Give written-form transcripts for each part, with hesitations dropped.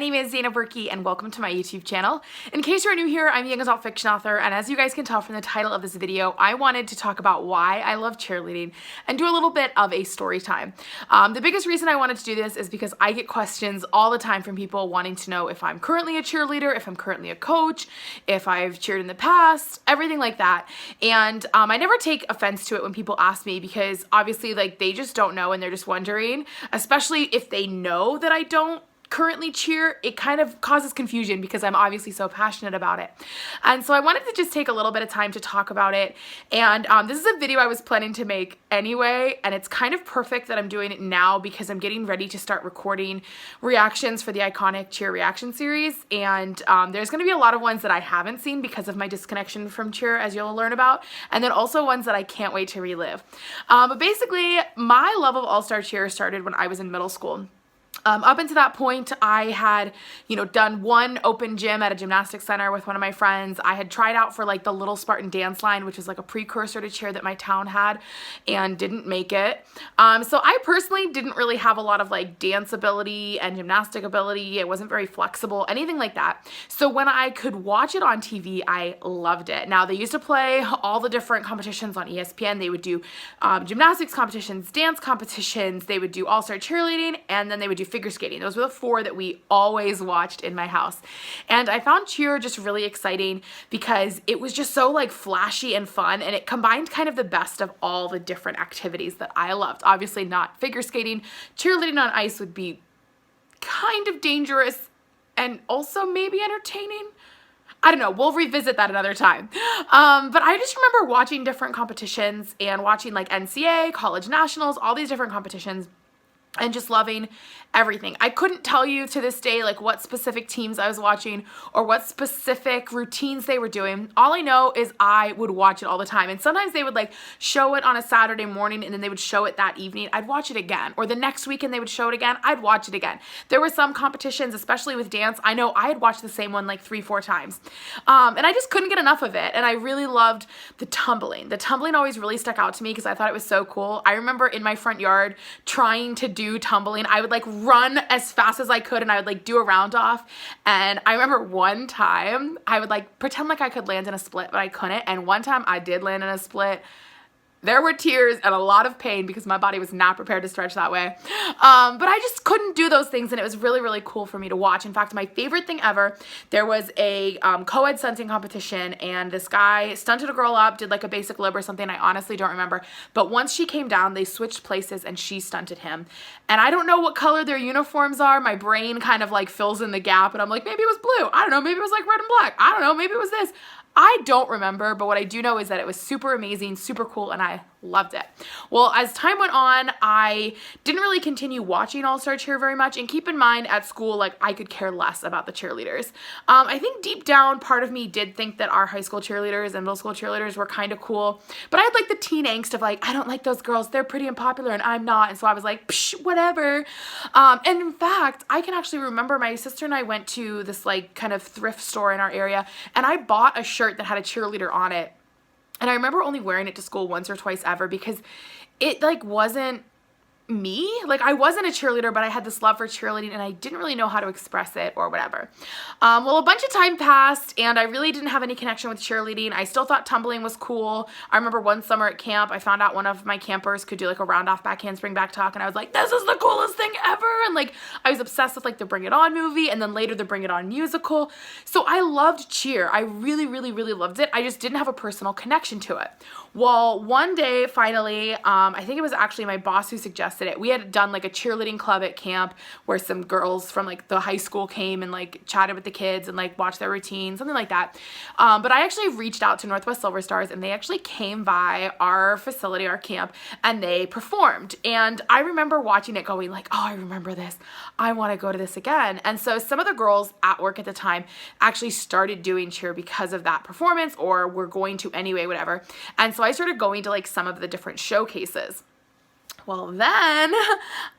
name is Zainab Burki and welcome to my YouTube channel. In case you're new here, I'm a young adult fiction author, and as you guys can tell from the title of this video, I wanted to talk about why I love cheerleading and do a little bit of a story time. The biggest reason I wanted to do this is because I get questions all the time from people wanting to know if I'm currently a cheerleader, if I'm currently a coach, if I've cheered in the past, everything like that. And I never take offense to it when people ask me, because obviously like they just don't know and they're just wondering, especially if they know that I don't currently cheer. It kind of causes confusion because I'm obviously so passionate about it. And so I wanted to just take a little bit of time to talk about it. And this is a video I was planning to make anyway, and it's kind of perfect that I'm doing it now because I'm getting ready to start recording reactions for the iconic cheer reaction series. And there's going to be a lot of ones that I haven't seen because of my disconnection from cheer, as you'll learn about, and then also ones that I can't wait to relive. But basically, my love of all-star cheer started when I was in middle school. Up until that point, I had, done one open gym at a gymnastics center with one of my friends. I had tried out for like the Little Spartan Dance Line, which was like a precursor to cheer that my town had, and didn't make it. So I personally didn't really have a lot of like dance ability and gymnastic ability. It wasn't very flexible, anything like that. So when I could watch it on TV, I loved it. Now, they used to play all the different competitions on ESPN. They would do gymnastics competitions, dance competitions, they would do all-star cheerleading, and then they would do figure skating. Those were the four that we always watched in my house. And I found cheer just really exciting because it was just so like flashy and fun, and it combined kind of the best of all the different activities that I loved. Obviously not figure skating. Cheerleading on ice would be kind of dangerous and also maybe entertaining. I don't know, we'll revisit that another time. But I just remember watching different competitions and watching like NCAA, college nationals, all these different competitions, and just loving everything. I couldn't tell you to this day like what specific teams I was watching or what specific routines they were doing. All I know is I would watch it all the time, and sometimes they would like show it on a Saturday morning and then they would show it that evening. I'd watch it again, or the next weekend they would show it again. I'd watch it again. There were some competitions, especially with dance, I know I had watched the same one like 3-4 times, and I just couldn't get enough of it. And I really loved the tumbling. The tumbling always really stuck out to me because I thought it was so cool. I remember in my front yard trying to do tumbling. I would like run as fast as I could and I would like do a round off. And I remember one time I would like pretend like I could land in a split, but I couldn't. And one time I did land in a split. There were tears and a lot of pain because my body was not prepared to stretch that way. But I just couldn't do those things, and it was really, really cool for me to watch. In fact, my favorite thing ever, there was a co-ed stunting competition, and this guy stunted a girl up, did like a basic lib or something. I honestly don't remember. But once she came down, they switched places and she stunted him. And I don't know what color their uniforms are. My brain kind of like fills in the gap, and I'm like, maybe it was blue. I don't know. Maybe it was like red and black. I don't know. Maybe it was this. I don't remember, but what I do know is that it was super amazing, super cool, and I loved it. Well, as time went on, I didn't really continue watching All-Star Cheer very much, and keep in mind at school, like, I could care less about the cheerleaders. I think deep down, part of me did think that our high school cheerleaders and middle school cheerleaders were kind of cool, but I had like the teen angst of like, I don't like those girls, they're pretty unpopular and I'm not, and so I was like, psh, whatever. And in fact, I can actually remember my sister and I went to this like kind of thrift store in our area, and I bought a shirt that had a cheerleader on it. And I remember only wearing it to school once or twice ever because it like wasn't me. Like, I wasn't a cheerleader, but I had this love for cheerleading and I didn't really know how to express it or whatever. Well, a bunch of time passed and I really didn't have any connection with cheerleading. I still thought tumbling was cool. I remember one summer at camp, I found out one of my campers could do like a round off back handspring back tuck, and I was like, this is the coolest thing ever. And like, I was obsessed with like the Bring It On movie and then later the Bring It On musical. So I loved cheer. I really, really, really loved it. I just didn't have a personal connection to it. Well, one day, finally, I think it was actually my boss who suggested it. We had done like a cheerleading club at camp where some girls from like the high school came and like chatted with the kids and like watched their routine, something like that. But I actually reached out to Northwest Silver Stars, and they actually came by our facility, our camp, and they performed. And I remember watching it going like, oh, I remember this. I want to go to this again. And so some of the girls at work at the time actually started doing cheer because of that performance, or were going to anyway, whatever. And so I started going to like some of the different showcases. Well, then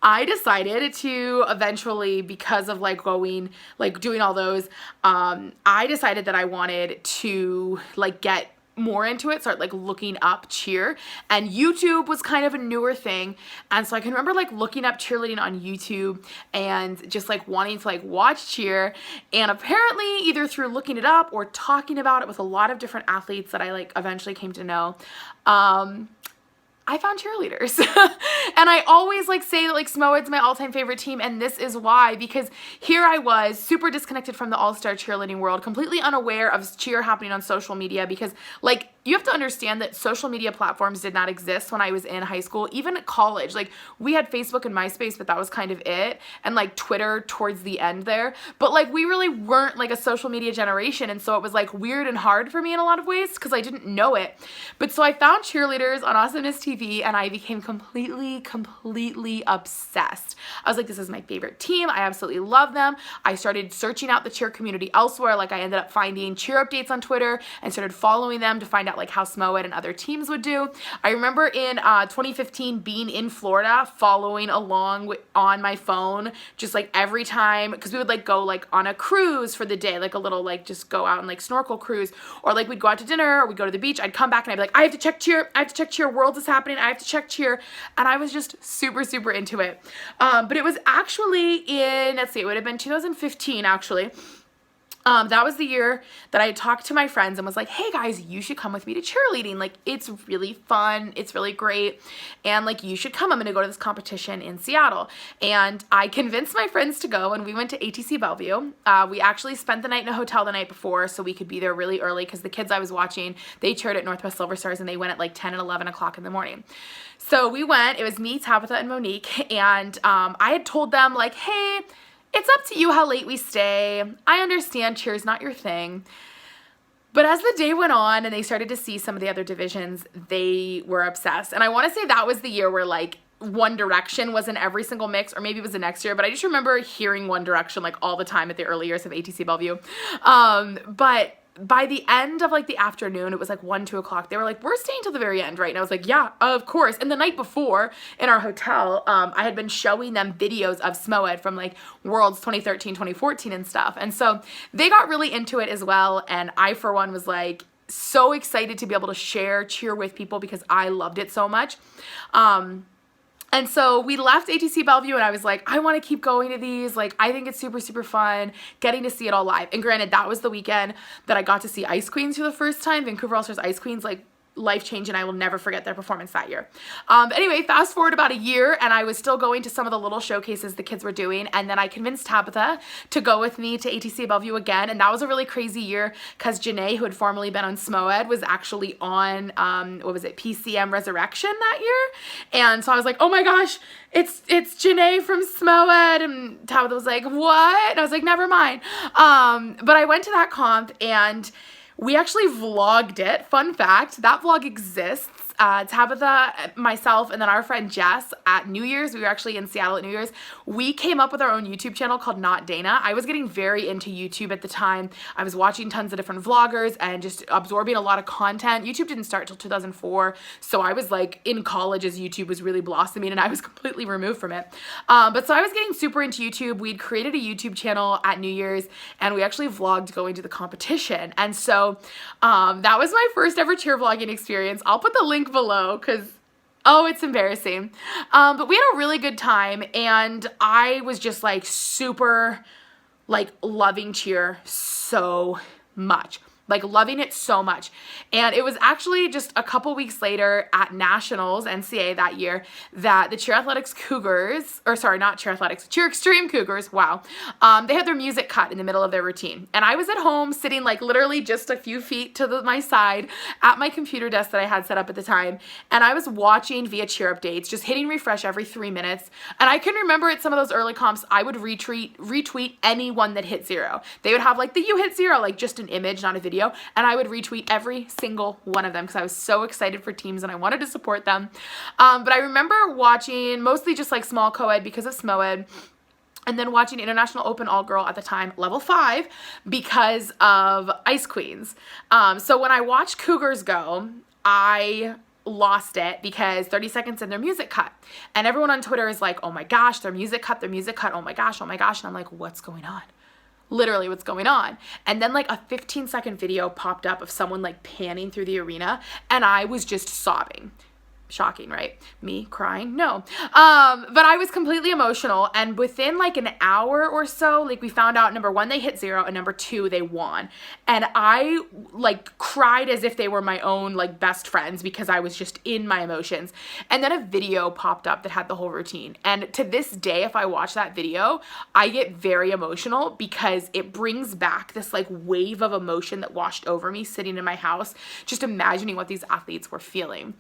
I decided to eventually, because of like going, like doing all those, I decided that I wanted to like get more into it, started like looking up cheer, and YouTube was kind of a newer thing. And so I can remember like looking up cheerleading on YouTube and just like wanting to like watch cheer. And apparently either through looking it up or talking about it with a lot of different athletes that I like eventually came to know, I found cheerleaders. And I always like say that like SMOED's my all-time favorite team, and this is why, because here I was super disconnected from the all-star cheerleading world, completely unaware of cheer happening on social media, because like you have to understand that social media platforms did not exist when I was in high school, even at college. Like we had Facebook and MySpace, but that was kind of it, and like Twitter towards the end there. But like we really weren't like a social media generation, and so it was like weird and hard for me in a lot of ways because I didn't know it. But so I found cheerleaders on Awesomeness TV, and I became completely obsessed. I was like, this is my favorite team. I absolutely love them. I started searching out the cheer community elsewhere. Like I ended up finding cheer updates on Twitter and started following them to find out like how SMOED and other teams would do. I remember in 2015 being in Florida, following along on my phone, just like every time, because we would like go like on a cruise for the day, like a little like just go out and like snorkel cruise, or like we'd go out to dinner or we'd go to the beach. I'd come back and I'd be like, I have to check cheer. I have to check cheer. Worlds is happening. I have to check cheer. And I was just super into it. But it was actually in, let's see, it would have been 2015 actually. That was the year that I talked to my friends and was like, hey guys, you should come with me to cheerleading. Like, it's really fun. It's really great. And like, you should come. I'm going to go to this competition in Seattle. And I convinced my friends to go, and we went to ATC Bellevue. We actually spent the night in a hotel the night before so we could be there really early, because the kids I was watching, they cheered at Northwest Silver Stars, and they went at like 10 and 11 o'clock in the morning. So we went. It was me, Tabitha, and Monique. And I had told them like, hey, it's up to you how late we stay. I understand cheer's not your thing. But as the day went on and they started to see some of the other divisions, they were obsessed. And I want to say that was the year where like One Direction was in every single mix, or maybe it was the next year, but I just remember hearing One Direction like all the time at the early years of ATC Bellevue. But by the end of like the afternoon, it was like 1, 2 o'clock. They were like, we're staying till the very end, right? And I was like, yeah, of course. And the night before in our hotel, I had been showing them videos of SMOED from like Worlds 2013, 2014 and stuff. And so they got really into it as well. And I, for one, was like so excited to be able to share cheer with people because I loved it so much. And so we left ATC Bellevue, and I was like, I want to keep going to these. Like, I think it's super fun getting to see it all live. And granted, that was the weekend that I got to see Ice Queens for the first time. Vancouver All-Stars Ice Queens, like, life-changing. I will never forget their performance that year. But anyway, fast forward about a year, and I was still going to some of the little showcases the kids were doing, and then I convinced Tabitha to go with me to ATC Bellevue again, and that was a really crazy year because Janae, who had formerly been on SMOED, was actually on, PCM Resurrection that year, and so I was like, oh my gosh, it's Janae from SMOED, and Tabitha was like, what? And I was like, never mind. But I went to that comp, and we actually vlogged it. Fun fact, that vlog exists. Tabitha, myself, and then our friend Jess at New Year's, we were actually in Seattle at New Year's, we came up with our own YouTube channel called Not Dana. I was getting very into YouTube at the time. I was watching tons of different vloggers and just absorbing a lot of content. YouTube didn't start till 2004, so I was like in college as YouTube was really blossoming, and I was completely removed from it. But so I was getting super into YouTube. We'd created a YouTube channel at New Year's, and we actually vlogged going to the competition. And so that was my first ever cheer vlogging experience. I'll put the link below because it's embarrassing. But we had a really good time, and I was just like super like loving cheer so much. Like loving it so much. And it was actually just a couple weeks later at Nationals, NCA that year, that the Cheer Athletics Cougars, or sorry, not Cheer Athletics, Cheer Extreme Cougars, wow, they had their music cut in the middle of their routine. And I was at home sitting like literally just a few feet to my side at my computer desk that I had set up at the time. And I was watching via cheer updates, just hitting refresh every 3 minutes. And I can remember at some of those early comps, I would retweet anyone that hit 0. They would have like the you hit 0, like just an image, not a video. And I would retweet every single one of them because I was so excited for teams and I wanted to support them. But I remember watching mostly just like small co-ed because of SMOED, and then watching International Open All-Girl at the time, level 5, because of Ice Queens. So when I watched Cougars go, I lost it because 30 seconds in their music cut. And everyone on Twitter is like, oh my gosh, their music cut, oh my gosh. And I'm like, what's going on? literally what's going on. And then like a 15-second video popped up of someone like panning through the arena, and I was just sobbing. Shocking, right? Me crying? No. But I was completely emotional, and within like an hour or so, like we found out, number one, they hit 0, and number 2, they won. And I like cried as if they were my own like best friends because I was just in my emotions. And then a video popped up that had the whole routine. And to this day, if I watch that video, I get very emotional because it brings back this like wave of emotion that washed over me sitting in my house, just imagining what these athletes were feeling.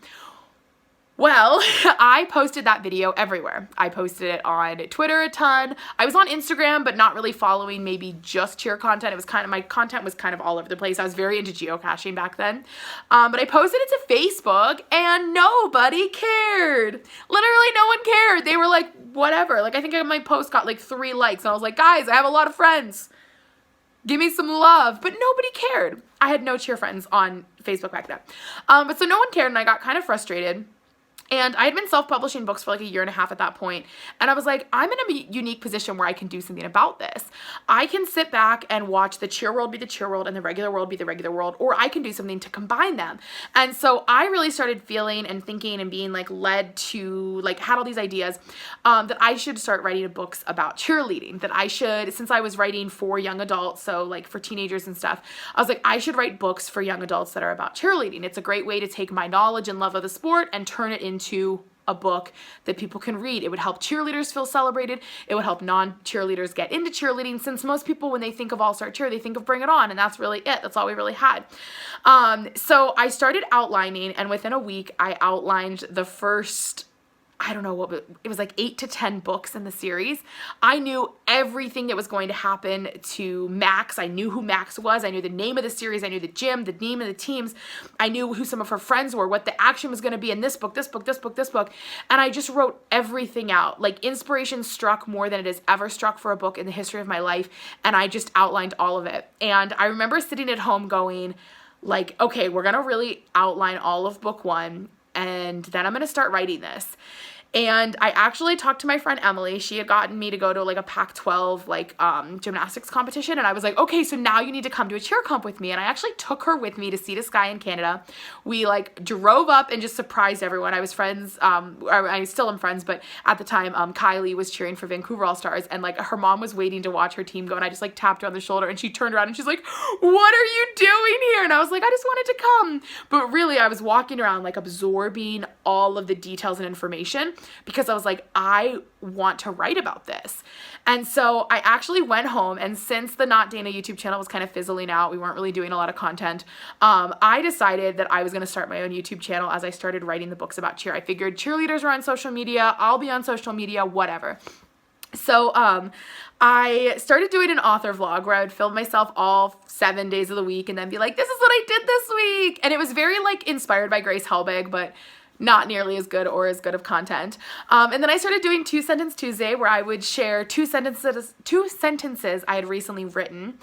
Well, I posted that video everywhere. I posted it on Twitter a ton. I was on Instagram, but not really following maybe just cheer content. It was kind of, my content was kind of all over the place. I was very into geocaching back then. But I posted it to Facebook and nobody cared. Literally no one cared. They were like, whatever. Like I think my post got like 3 likes and I was like, guys, I have a lot of friends. Give me some love. But nobody cared. I had no cheer friends on Facebook back then. But so no one cared and I got kind of frustrated. And I had been self-publishing books for like a year and a half at that point. And I was like, I'm in a unique position where I can do something about this. I can sit back and watch the cheer world be the cheer world and the regular world be the regular world, or I can do something to combine them. And so I really started feeling and thinking and being like led to like, had all these ideas that I should start writing books about cheerleading, that I should, since I was writing for young adults, so like for teenagers and stuff, I was like, I should write books for young adults that are about cheerleading. It's a great way to take my knowledge and love of the sport and turn it into a book that people can read. It would help cheerleaders feel celebrated. It would help non-cheerleaders get into cheerleading, since most people, when they think of All-Star Cheer, they think of Bring It On, and that's really it. That's all we really had. So I started outlining, and within a week, I outlined the first, I don't know what, it was like 8 to 10 books in the series. I knew everything that was going to happen to Max. I knew who Max was. I knew the name of the series. I knew the gym, the name of the teams. I knew who some of her friends were, what the action was going to be in this book, this book, this book, this book. And I just wrote everything out. Like inspiration struck more than it has ever struck for a book in the history of my life. And I just outlined all of it. And I remember sitting at home going like, okay, we're going to really outline all of book 1. And then I'm going to start writing this. And I actually talked to my friend Emily. She had gotten me to go to like a Pac-12 like gymnastics competition. And I was like, okay, so now you need to come to a cheer comp with me. And I actually took her with me to Sea to Sky in Canada. We like drove up and just surprised everyone. I was friends, I still am friends, but at the time, Kylie was cheering for Vancouver All-Stars, and like her mom was waiting to watch her team go. And I just like tapped her on the shoulder and she turned around and she's like, what are you doing here? And I was like, I just wanted to come. But really I was walking around like absorbing all of the details and information, because I was like, I want to write about this. And so I actually went home, and since the Not Dana YouTube channel was kind of fizzling out, we weren't really doing a lot of content, I decided that I was going to start my own YouTube channel as I started writing the books about cheer. I figured cheerleaders were on social media, I'll be on social media, whatever. So I started doing an author vlog where I would film myself all 7 days of the week and then be like, this is what I did this week. And it was very like inspired by Grace Helbig, but not nearly as good or as good of content. And then I started doing 2 Sentence Tuesday, where I would share two sentences I had recently written.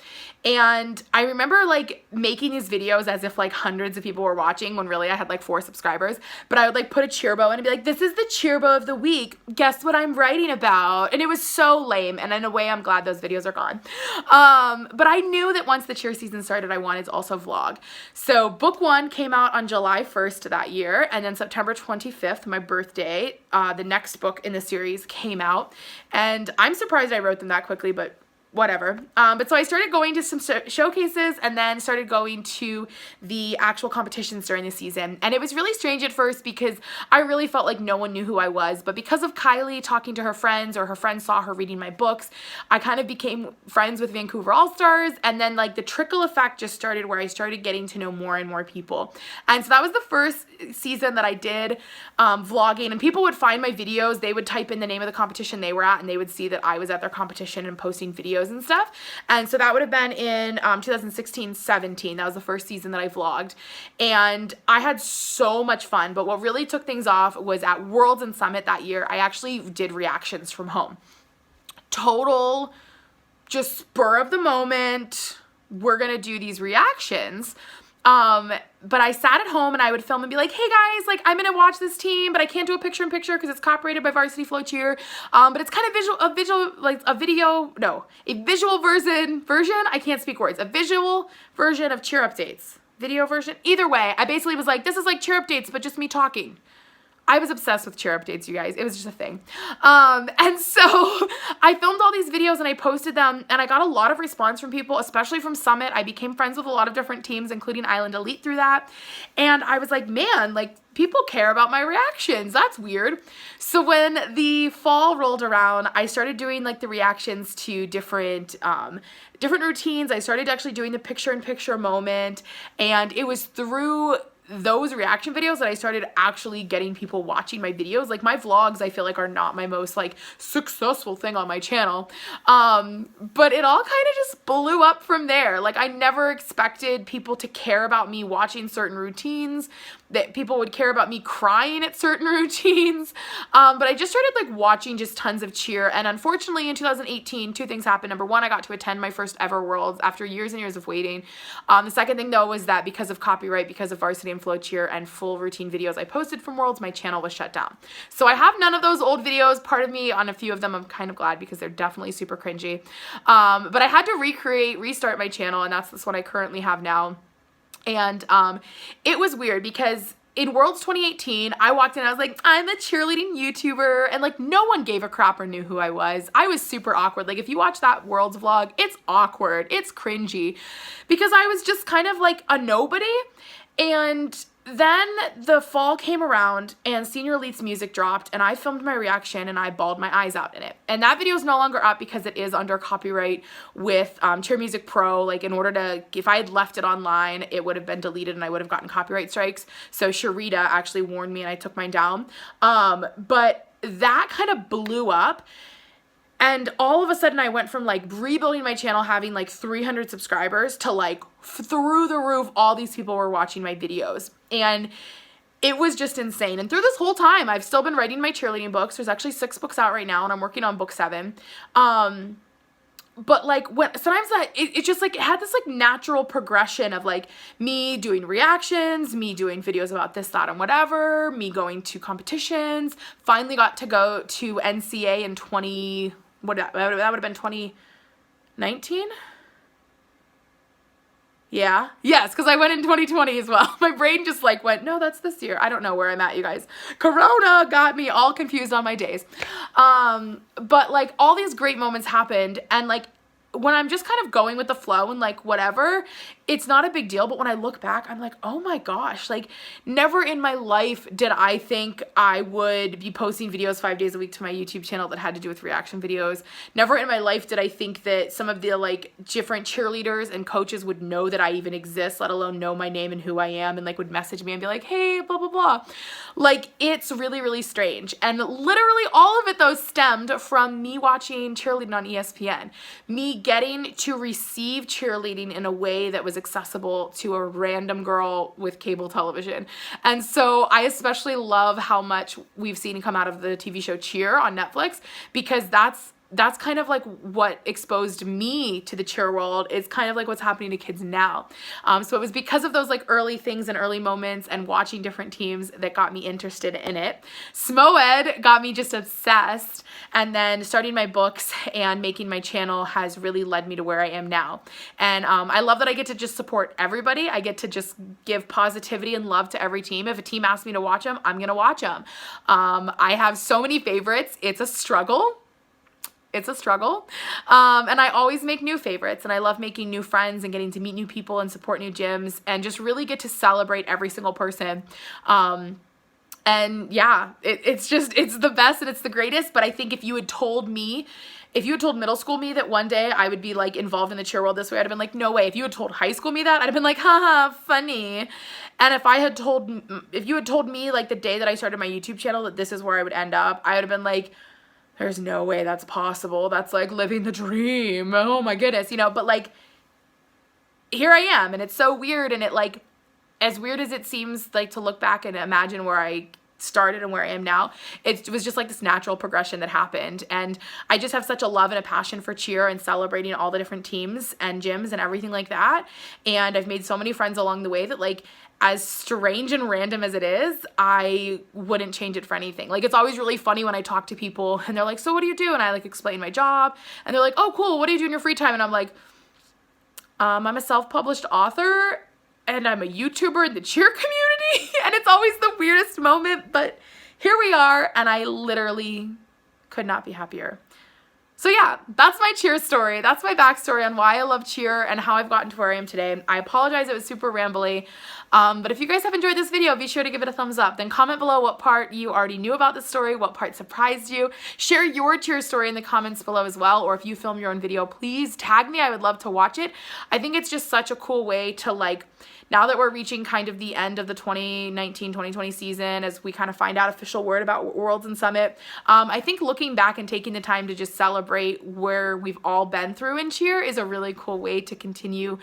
And I remember like making these videos as if like hundreds of people were watching, when really I had like 4 subscribers. But I would like put a cheer bow in and be like, this is the cheer bow of the week. Guess what I'm writing about? And it was so lame. And in a way, I'm glad those videos are gone. But I knew that once the cheer season started, I wanted to also vlog. So book 1 came out on July 1st that year. And then September 25th, my birthday, the next book in the series came out. And I'm surprised I wrote them that quickly, but whatever. But so I started going to some showcases and then started going to the actual competitions during the season. And it was really strange at first because I really felt like no one knew who I was. But because of Kylie talking to her friends, or her friends saw her reading my books, I kind of became friends with Vancouver All-Stars. And then like the trickle effect just started, where I started getting to know more and more people. And so that was the first season that I did vlogging. And people would find my videos. They would type in the name of the competition they were at, and they would see that I was at their competition and posting videos and stuff. And so that would have been in 2016-17. That was the first season that I vlogged, and I had so much fun. But what really took things off was at Worlds and Summit that year. I actually did reactions from home. Total just spur of the moment, we're gonna do these reactions. But I sat at home and I would film and be like, hey guys, like I'm gonna watch this team, but I can't do a picture in picture because it's copyrighted by Varsity Flow Cheer. But it's kind of a visual version, I can't speak words, a visual version of cheer updates. Video version, either way, I basically was like, this is like cheer updates, but just me talking. I was obsessed with cheer updates, you guys. It was just a thing. And so I filmed all these videos and I posted them, and I got a lot of response from people, especially from Summit. I became friends with a lot of different teams, including Island Elite, through that. And I was like, man, like people care about my reactions. That's weird. So when the fall rolled around, I started doing like the reactions to different routines. I started actually doing the picture-in-picture moment, and it was through those reaction videos that I started actually getting people watching my videos. Like my vlogs, I feel like, are not my most like successful thing on my channel. But it all kind of just blew up from there. Like I never expected people to care about me watching certain routines, that people would care about me crying at certain routines. But I just started like watching just tons of cheer. And unfortunately in 2018, two things happened. Number one, I got to attend my first ever Worlds after years and years of waiting. The second thing though was that because of copyright, because of Varsity and Flow Cheer and full routine videos I posted from Worlds, my channel was shut down. So I have none of those old videos. Part of me on a few of them, I'm kind of glad because they're definitely super cringy. But I had to restart my channel, and that's what I currently have now. And it was weird because in Worlds 2018, I walked in and I was like, I'm a cheerleading YouTuber, and like no one gave a crap or knew who I was. I was super awkward. Like if you watch that Worlds vlog, it's awkward, it's cringy, because I was just kind of like a nobody. And then the fall came around and Senior Elite's music dropped, and I filmed my reaction and I bawled my eyes out in it. And that video is no longer up because it is under copyright with Cheer Music Pro. Like in order to, if I had left it online, it would have been deleted and I would have gotten copyright strikes. So Sharita actually warned me and I took mine down. But that kind of blew up. And all of a sudden I went from like rebuilding my channel, having like 300 subscribers, to like through the roof, all these people were watching my videos. And it was just insane. And through this whole time, I've still been writing my cheerleading books. There's actually 6 books out right now, and I'm working on book 7. But like when sometimes it just like it had this like natural progression of like me doing reactions, me doing videos about this, that, and whatever, me going to competitions. Finally got to go to NCA in that would have been 2019. Yeah. Yes, because I went in 2020 as well. My brain just like went, no, that's this year. I don't know where I'm at, you guys. Corona got me all confused on my days. But like all these great moments happened, and like when I'm just kind of going with the flow and like whatever, it's not a big deal. But when I look back, I'm like, oh my gosh, like never in my life did I think I would be posting videos 5 days a week to my YouTube channel that had to do with reaction videos. Never in my life did I think that some of the like different cheerleaders and coaches would know that I even exist, let alone know my name and who I am, and like would message me and be like, hey, blah, blah, blah. Like it's really, really strange. And literally all of it though stemmed from me watching cheerleading on ESPN, me getting to receive cheerleading in a way that was accessible to a random girl with cable television. And so I especially love how much we've seen come out of the TV show Cheer on Netflix, because that's kind of like what exposed me to the cheer world. It's kind of like what's happening to kids now. So it was because of those like early things and early moments and watching different teams that got me interested in it. SMOED got me just obsessed, and then starting my books and making my channel has really led me to where I am now. And I love that I get to just support everybody. I get to just give positivity and love to every team. If a team asks me to watch them, I'm gonna watch them. I have so many favorites. It's a struggle. It's a struggle. And I always make new favorites, and I love making new friends and getting to meet new people and support new gyms and just really get to celebrate every single person. And yeah, it's the best and it's the greatest. But I think if you had told middle school me that one day I would be like involved in the cheer world this way, I'd have been like, no way. If you had told high school me that, I'd have been like, haha, funny. And if you had told me like the day that I started my YouTube channel that this is where I would end up, I would have been like, there's no way that's possible. That's like living the dream. Oh my goodness, but like here I am, and it's so weird. And it like, as weird as it seems like to look back and imagine where I started and where I am now, it was just like this natural progression that happened. And I just have such a love and a passion for cheer and celebrating all the different teams and gyms and everything like that. And I've made so many friends along the way that, like, as strange and random as it is, I wouldn't change it for anything. Like, it's always really funny when I talk to people and they're like, so what do you do? And I like explain my job and they're like, oh cool, what do you do in your free time? And I'm like, I'm a self-published author and I'm a YouTuber in the cheer community. And it's always the weirdest moment, but here we are, and I literally could not be happier. So yeah, that's my cheer story. That's my backstory on why I love cheer and how I've gotten to where I am today. I apologize, it was super rambly. But if you guys have enjoyed this video, be sure to give it a thumbs up. Then comment below what part you already knew about the story, what part surprised you. Share your cheer story in the comments below as well, or if you film your own video, please tag me. I would love to watch it. I think it's just such a cool way to, like, now that we're reaching kind of the end of the 2019-2020 season, as we kind of find out official word about Worlds and Summit, I think looking back and taking the time to just celebrate where we've all been through in cheer is a really cool way to continue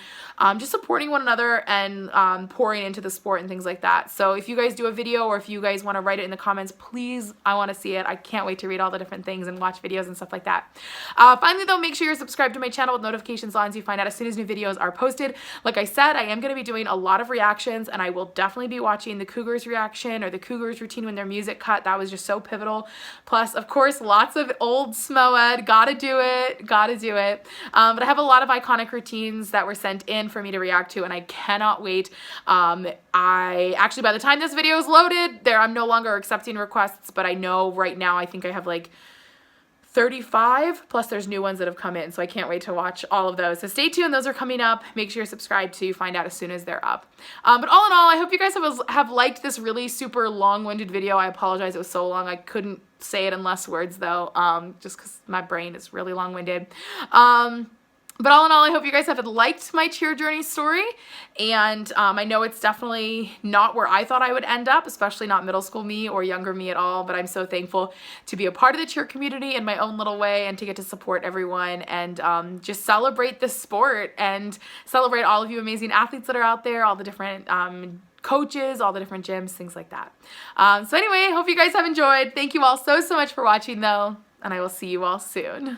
just supporting one another and pouring into the sport and things like that. So if you guys do a video or if you guys want to write it in the comments, please, I want to see it. I can't wait to read all the different things and watch videos and stuff like that. Finally though, make sure you're subscribed to my channel with notifications on so you find out as soon as new videos are posted. Like I said, I am going to be doing a lot of reactions, and I will definitely be watching the Cougars reaction or the Cougars routine when their music cut. That was just so pivotal. Plus, of course, lots of old SMOED. Gotta do it. Gotta do it. But I have a lot of iconic routines that were sent in for me to react to, and I cannot wait. I actually, by the time this video is loaded, I'm no longer accepting requests, but I know right now I think I have like 35, plus there's new ones that have come in, so I can't wait to watch all of those. So stay tuned, those are coming up. Make sure you're subscribed to find out as soon as they're up. But all in all, I hope you guys have liked this really super long-winded video. I apologize it was so long. I couldn't say it in less words though, just because my brain is really long-winded. But all in all, I hope you guys have liked my cheer journey story, and I know it's definitely not where I thought I would end up, especially not middle school me or younger me at all, but I'm so thankful to be a part of the cheer community in my own little way and to get to support everyone and just celebrate this sport and celebrate all of you amazing athletes that are out there, all the different coaches, all the different gyms, things like that. So anyway, hope you guys have enjoyed. Thank you all so much for watching though, and I will see you all soon.